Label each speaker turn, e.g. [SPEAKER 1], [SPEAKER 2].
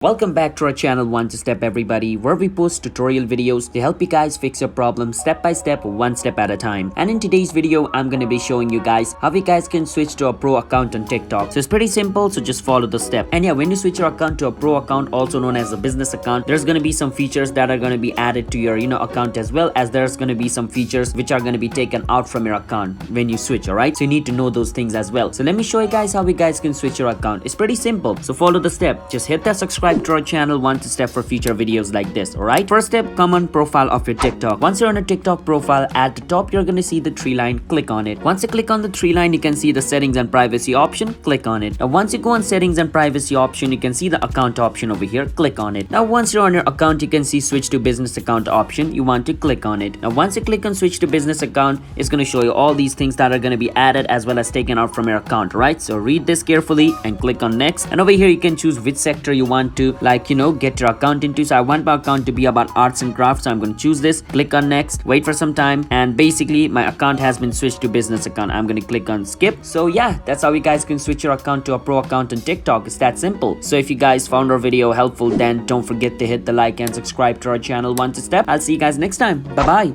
[SPEAKER 1] Welcome back to our channel One Step everybody, where we post tutorial videos to help you guys fix your problems step by step, one step at a time. And in today's video, I'm going to be showing you guys how you guys can switch to a pro account on TikTok. So it's pretty simple, so just follow the step. And yeah, when you switch your account to a pro account, also known as a business account, there's going to be some features that are going to be added to your account, as well as there's going to be some features which are going to be taken out from your account when you switch. Alright, so you need to know those things as well. So let me show you guys how you guys can switch your account. It's pretty simple, so follow the step. Just hit that subscribe to our channel One Step for future videos like this. Alright, first step, come on profile of your TikTok. Once you're on a TikTok profile, at the top you're gonna see the three line. Click on it. Once you click on the three line, you can see the settings and privacy option. Click on it. Now once you go on settings and privacy option, you can see the account option over here. Click on it. Now once you're on your account, you can see switch to business account option. You want to click on it. Now once you click on switch to business account, it's gonna show you all these things that are gonna be added as well as taken out from your account. Right, so read this carefully and click on next. And over here you can choose which sector you want to get your account into. So I want my account to be about arts and crafts, so I'm going to choose this. Click on next, wait for some time, and basically my account has been switched to business account. I'm going to click on skip. So yeah, that's how you guys can switch your account to a pro account on TikTok. It's that simple. So if you guys found our video helpful, then don't forget to hit the like and subscribe to our channel One Step. I'll see you guys next time. Bye bye.